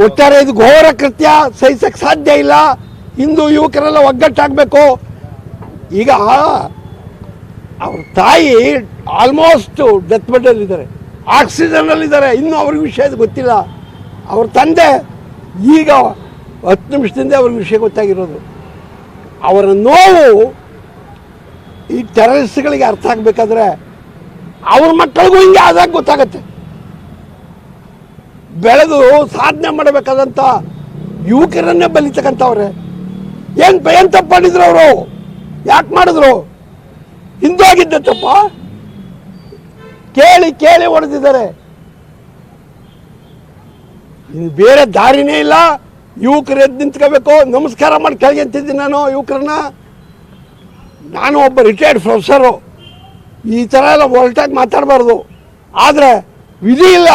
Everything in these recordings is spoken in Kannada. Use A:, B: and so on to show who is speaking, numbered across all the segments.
A: ಒಟ್ಟಾರೆ ಇದು ಘೋರ ಕೃತ್ಯ, ಸಹಿಸಕ್ಕೆ ಸಾಧ್ಯ ಇಲ್ಲ. ಹಿಂದೂ ಯುವಕರೆಲ್ಲ ಒಗ್ಗಟ್ಟಾಗಬೇಕು. ಈಗ ಅವ್ರ ತಾಯಿ ಆಲ್ಮೋಸ್ಟ್ ಡೆತ್ ಬೆಡ್ಡಲ್ಲಿದ್ದಾರೆ, ಆಕ್ಸಿಜನ್ನಲ್ಲಿದ್ದಾರೆ, ಇನ್ನೂ ಅವ್ರಿಗೆ ವಿಷಯ ಗೊತ್ತಿಲ್ಲ. ಅವ್ರ ತಂದೆ ಈಗ 10 ನಿಮಿಷದಿಂದ ಅವ್ರಿಗೆ ವಿಷಯ ಗೊತ್ತಾಗಿರೋದು. ಅವರ ನೋವು ಈ ಟೆರರಿಸ್ಟ್ಗಳಿಗೆ ಅರ್ಥ ಆಗಬೇಕಾದ್ರೆ ಅವ್ರ ಮಕ್ಕಳಿಗೂ ಹಿಂಗೆ ಆದಾಗ ಗೊತ್ತಾಗತ್ತೆ. ಬೆಳೆದು ಸಾಧನೆ ಮಾಡಬೇಕಾದಂಥ ಯುವಕರನ್ನೇ ಬಲಿತಕ್ಕಂಥವ್ರೆ. ಏನು ತಪ್ಪು ಮಾಡಿದ್ರು ಅವರು? ಯಾಕೆ ಮಾಡಿದ್ರು? ಹಿಂದೂ ಆಗಿದ್ದ ತಪ್ಪ? ಕೇಳಿ ಕೇಳಿ ಹೊಡೆದಿದ್ದಾರೆ. ಇನ್ನು ಬೇರೆ ದಾರಿನೇ ಇಲ್ಲ. ಯುವಕರು ಎದ್ದು ನಿಂತ್ಕೋಬೇಕು. ನಮಸ್ಕಾರ ಮಾಡಿ ಕೆಳಗೆ ಅಂತಿದ್ದೀನಿ ನಾನು ಯುವಕರನ್ನ. ನಾನು ಒಬ್ಬ ರಿಟೈರ್ಡ್ ಪ್ರೊಫೆಸರು. ಈ ಥರ ಎಲ್ಲ ಹೊರಟಾಗಿ ಮಾತಾಡಬಾರ್ದು. ಆದರೆ ವಿಧಿ ಇಲ್ಲ.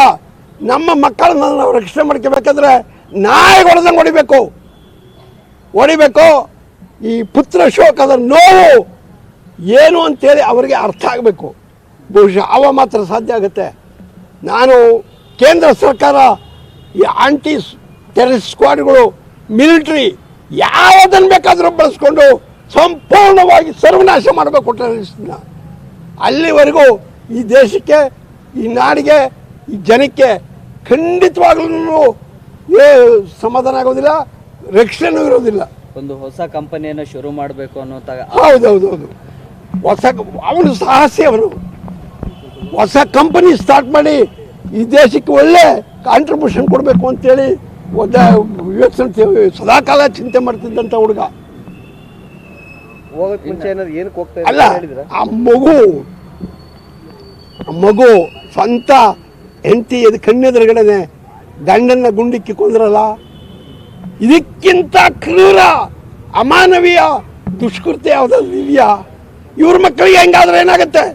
A: ನಮ್ಮ ಮಕ್ಕಳನ್ನ ನಾವು ರಕ್ಷಣೆ ಮಾಡ್ಕೋಬೇಕಾದ್ರೆ ನಾಯಿಗೆ ಹೊಡೆದಂಗೆ ಹೊಡಿಬೇಕು. ಈ ಪುತ್ರ ಶೋಕದ ನೋವು ಏನು ಅಂತೇಳಿ ಅವರಿಗೆ ಅರ್ಥ ಆಗಬೇಕು. ಬಹುಶಃ ಅವ ಮಾತ್ರ ಸಾಧ್ಯ ಆಗುತ್ತೆ. ನಾನು ಕೇಂದ್ರ ಸರ್ಕಾರ ಈ ಆಂಟಿ ಟೆರರಿಸ್ಟ್ ಸ್ಕ್ವಾಡ್ಗಳು, ಮಿಲಿಟ್ರಿ ಯಾವುದನ್ನು ಬೇಕಾದರೂ ಬಳಸ್ಕೊಂಡು ಸಂಪೂರ್ಣವಾಗಿ ಸರ್ವನಾಶ ಮಾಡಬೇಕು ಟೆರರಿಸ್ಟ್ನ. ಅಲ್ಲಿವರೆಗೂ ಈ ದೇಶಕ್ಕೆ, ಈ ನಾಡಿಗೆ, ಈ ಜನಕ್ಕೆ ಖಂಡಿತವಾಗ್ಲೂ ಸಮಾಧಾನ ಆಗೋದಿಲ್ಲ, ರಕ್ಷಣೆನೂ ಇರೋದಿಲ್ಲ.
B: ಒಂದು ಹೊಸ ಕಂಪನಿಯನ್ನು ಶುರು ಮಾಡಬೇಕು ಅನ್ನೋ.
A: ಹೌದೌದು. ಅವನು ಸಾಹಸಿ. ಅವನು ಹೊಸ ಕಂಪನಿ ಸ್ಟಾರ್ಟ್ ಮಾಡಿ ಈ ದೇಶಕ್ಕೆ ಒಳ್ಳೆ ಕಾಂಟ್ರಿಬ್ಯೂಷನ್ ಕೊಡಬೇಕು ಅಂತೇಳಿ ಸದಾಕಾಲ ಚಿಂತೆ ಮಾಡ್ತಿದ್ದಂಥ ಹುಡುಗ. ಅಲ್ಲ, ಆ ಮಗು ಸ್ವಂತ ಹೆಂಡತಿ ಕಣ್ಣೆದುರುಗಡೆನೆ ಗಂಡನ್ನ ಗುಂಡಿಕ್ಕಿ ಕೊಂದ್ರಲ್ಲ. ಇದಕ್ಕಿಂತ ಕ್ರೂರ, ಅಮಾನವೀಯ ದುಷ್ಕೃತ್ಯ ಯಾವುದಾದ್ರು ಇದೆಯಾ? ಇವ್ರ ಮಕ್ಕಳಿಗೆ ಹೆಂಗಾದ್ರೆ ಏನಾಗುತ್ತೆ?